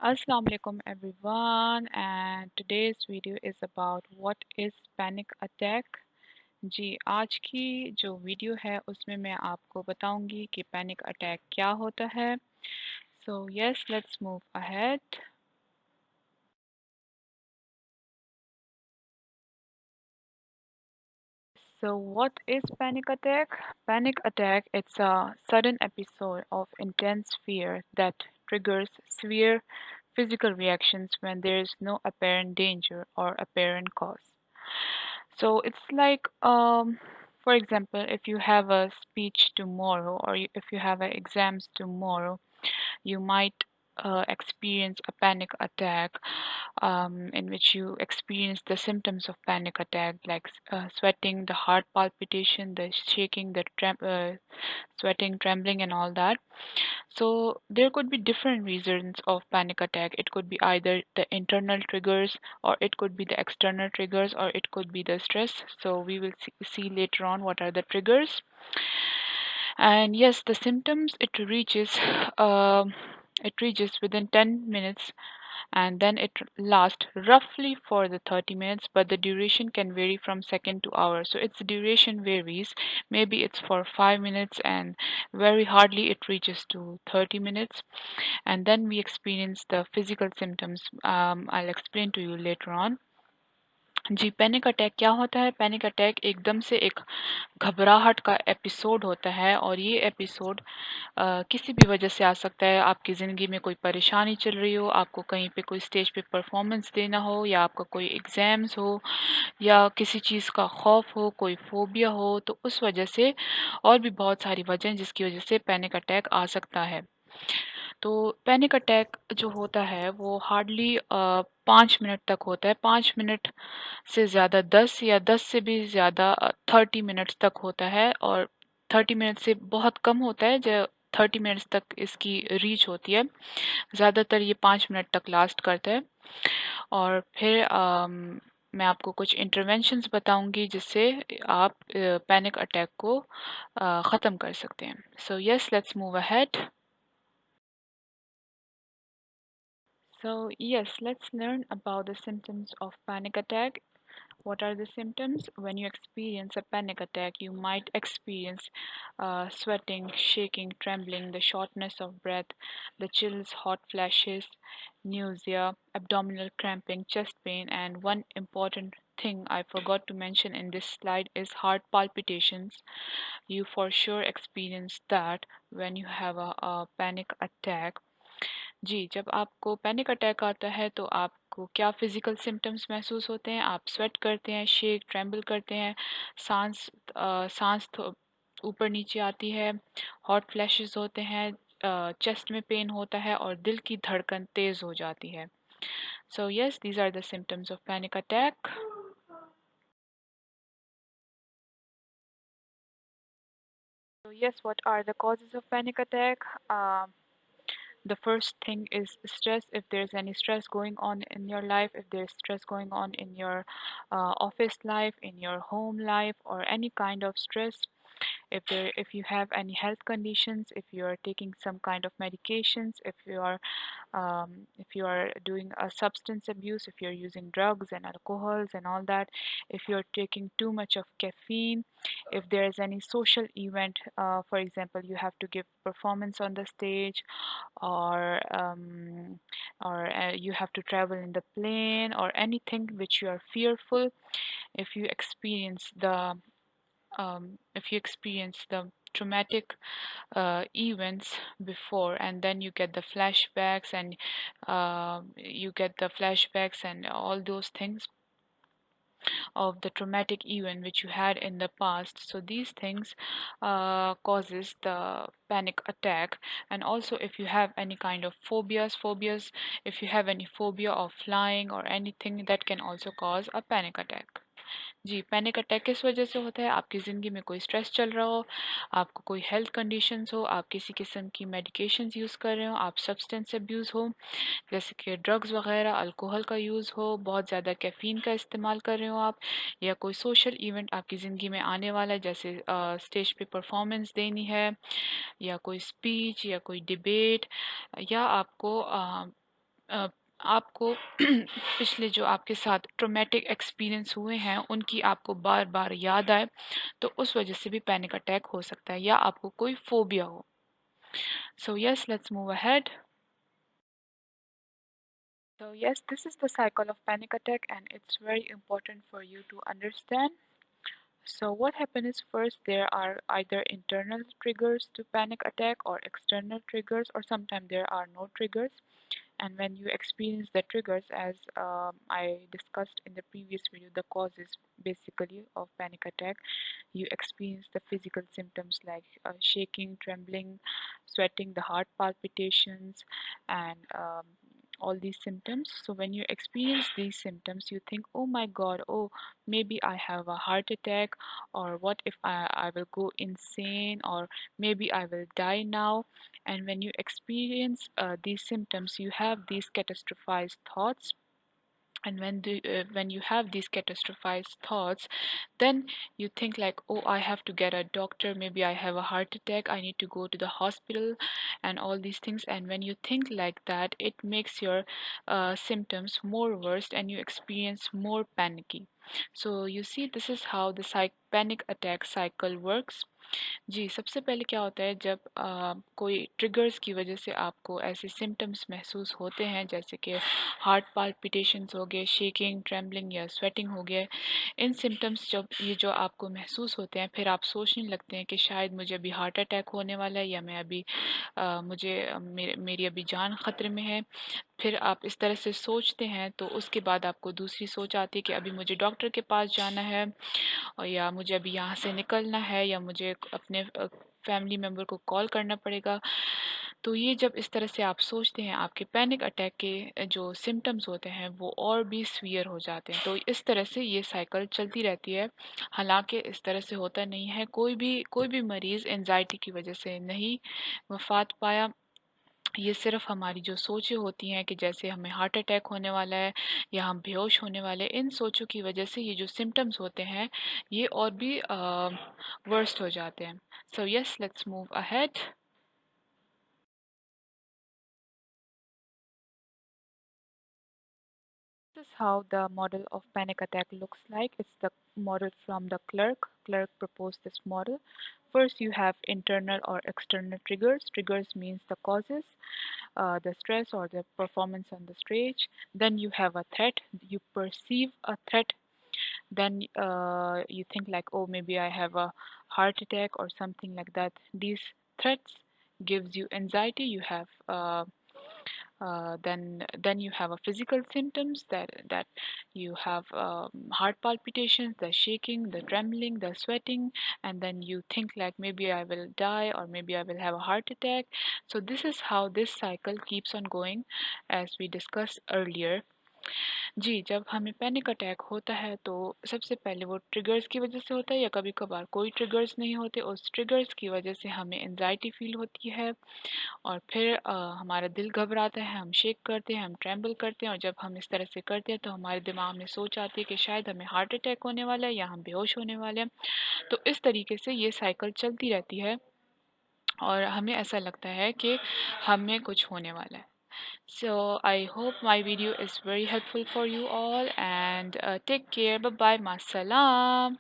Assalamu alaikum everyone, and today's video is about what is panic attack। जी, आज की जो video है उसमें मैं आपको बताऊंगी कि पैनिक अटैक क्या होता है। So yes, let's move ahead। So what is panic attack? Panic attack, it's a sudden episode of intense fear that triggers severe physical reactions when there is no apparent danger or apparent cause. So it's like, for example, if you have a speech tomorrow or if you have exams tomorrow, you might experience a panic attack, in which you experience the symptoms of panic attack like sweating, the heart palpitation, the shaking, the sweating, trembling, and all that. So there could be different reasons of panic attack. It could be either the internal triggers, or it could be the external triggers, or it could be the stress. So we will see later on what are the triggers. And yes, the symptoms um it reaches within 10 minutes, and then it lasts roughly for the 30 minutes, but the duration can vary from second to hour. So its duration varies. Maybe it's for 5 minutes, and very hardly it reaches to 30 minutes. And then we experience the physical symptoms. I'll explain to you later on। जी, panic attack क्या होता है? Panic attack एकदम से एक घबराहट का episode होता है, और ये एपिसोड किसी भी वजह से आ सकता है। आपकी ज़िंदगी में कोई परेशानी चल रही हो, आपको कहीं पे कोई स्टेज पे परफॉर्मेंस देना हो, या आपका कोई एग्ज़ाम्स हो, या किसी चीज़ का खौफ हो, कोई फ़ोबिया हो, तो उस वजह से, और भी बहुत सारी वजह हैं जिसकी वजह से पैनिक अटैक आ सकता है। तो पैनिक अटैक जो होता है वो हार्डली 5 मिनट तक होता है। 5 मिनट से ज़्यादा 10, या 10 से भी ज़्यादा 30 मिनट्स तक होता है, और 30 मिनट से बहुत कम होता है जो 30 मिनट्स तक इसकी रीच होती है। ज़्यादातर ये 5 मिनट तक लास्ट करता है। और फिर मैं आपको कुछ इंटरवेंशंस बताऊंगी जिससे आप पैनिक अटैक को ख़त्म कर सकते हैं। So yes, let's move ahead. So, yes, let's learn about the symptoms of panic attack. What are the symptoms? When you experience a panic attack, you might experience sweating, shaking, trembling, the shortness of breath, the chills, hot flashes, nausea, abdominal cramping, chest pain, and one important thing I forgot to mention in this slide is heart palpitations. You for sure experience that when you have a panic attack। जी, जब आपको panic attack आता है तो आपको क्या physical symptoms महसूस होते हैं? आप स्वेट करते हैं, शेक, ट्रेम्बल करते हैं, साँस ऊपर-नीचे आती है, हॉट फ्लैशेस होते हैं, चेस्ट में पेन होता है, और दिल की धड़कन तेज़ हो जाती है। So yes, these are the symptoms of panic attack. So yes, what are the causes of panic attack? The first thing is stress. If there's any stress going on in your life, if there's stress going on in your office life, in your home life, or any kind of stress, if you have any health conditions, if you are taking some kind of medications, if you are doing a substance abuse, if you're using drugs and alcohols and all that, if you're taking too much of caffeine, if there is any social event, for example, you have to give performance on the stage, or you have to travel in the plane, or anything which you are fearful, if you experience the traumatic events before, and then you get the flashbacks, and all those things of the traumatic event which you had in the past. So these things causes the panic attack. And also, if you have any kind of phobias, if you have any phobia of flying or anything, that can also cause a panic attack। जी, panic attack किस वजह से होता है? आपकी ज़िंदगी में कोई स्ट्रेस चल रहा हो, आपको कोई हेल्थ कंडीशंस हो, आप किसी किस्म की मेडिकेशंस यूज़ कर रहे हो, आप सब्सटेंस अब्यूज़ हो, जैसे कि ड्रग्स वगैरह, अल्कोहल का यूज़ हो, बहुत ज़्यादा कैफ़ीन का इस्तेमाल कर रहे हो आप, या कोई सोशल इवेंट आपकी ज़िंदगी में आने वाला है, जैसे स्टेज पे परफॉर्मेंस देनी है, या कोई स्पीच, या कोई डिबेट, या आपको अ, आपको पिछले जो आपके साथ ट्रॉमेटिक एक्सपीरियंस हुए हैं उनकी आपको बार बार याद आए, तो उस वजह से भी पैनिक अटैक हो सकता है, या आपको कोई फोबिया हो. So yes, let's move ahead. So yes, this is the cycle of panic attack, and it's very important for you to understand. So what happens is, first there are either internal triggers to panic attack or external triggers, or sometimes there are no triggers. And when you experience the triggers, as I discussed in the previous video, the causes basically of panic attack, you experience the physical symptoms like shaking, trembling, sweating, the heart palpitations, and all these symptoms. So when you experience these symptoms, you think, oh my god, oh, maybe I have a heart attack, or what if I will go insane, or maybe I will die now. And when you experience these symptoms, you have these catastrophized thoughts. And when you have these catastrophized thoughts, then you think like, oh, I have to get a doctor, maybe I have a heart attack, I need to go to the hospital, and all these things. And when you think like that, it makes your symptoms more worse and you experience more panicky. So you see, this is how the panic attack cycle works. जी, सबसे पहले क्या होता है, जब कोई triggers की वजह से आपको ऐसे सिम्पटम्स महसूस होते हैं, जैसे कि हार्ट पाल्पिटेशंस हो गए, शेकिंग, ट्रेम्बलिंग या स्वेटिंग हो गए. इन सिम्पटम्स जब ये जो आपको महसूस होते हैं, फिर आप सोचने लगते हैं कि शायद मुझे अभी हार्ट अटैक होने वाला है, या मैं अभी मेरी अभी जान ख़तरे में है. फिर आप इस तरह से सोचते हैं, तो उसके बाद आपको दूसरी सोच आती है कि अभी मुझे डॉक्टर के पास जाना है, और या मुझे अभी यहाँ से निकलना है, या मुझे अपने फैमिली मेम्बर को कॉल करना पड़ेगा. तो ये जब इस तरह से आप सोचते हैं, आपके पैनिक अटैक के जो सिम्टम्स होते हैं वो और भी सीवियर हो जाते हैं. तो इस तरह से ये साइकिल चलती रहती है. हालांकि इस तरह से होता नहीं है, कोई भी मरीज़ एंजाइटी की वजह से नहीं वफात पाया. ये सिर्फ हमारी जो सोचें होती हैं कि जैसे हमें हार्ट अटैक होने वाला है, या हम बेहोश होने वाले हैं, इन सोचों की वजह से ये जो सिम्टम्स होते हैं ये और भी वर्स्ट हो जाते हैं. So yes, let's move ahead. This is how the model of panic attack looks like. It's the model from the clerk. Clerk proposed this model. First, you have internal or external triggers. Triggers means the causes, the stress or the performance on the stage. Then you have a threat. You perceive a threat. Then you think like, oh, maybe I have a heart attack or something like that. These threats gives you anxiety. You have then you have a physical symptoms, that you have heart palpitations, the shaking, the trembling, the sweating, and then you think like, maybe I will die, or maybe I will have a heart attack. So this is how this cycle keeps on going, as we discussed earlier. जी, जब हमें panic attack होता है तो सबसे पहले वो triggers की वजह से होता है, या कभी-कभार कोई ट्रिगर्स नहीं होते. उस ट्रिगर्स की वजह से हमें एंग्ज़ायटी फ़ील होती है, और फिर हमारा दिल घबराता है, हम शेक करते हैं, हम ट्रेम्बल करते हैं, और जब हम इस तरह से करते हैं तो हमारे दिमाग में सोच आती है कि शायद हमें हार्ट अटैक होने वाला है, या हम बेहोश होने वाले हैं. तो इस तरीके से ये साइकिल चलती रहती है, और हमें ऐसा लगता है कि हमें कुछ होने वाला है. So I hope my video is very helpful for you all, and take care. Bye bye. Masalam.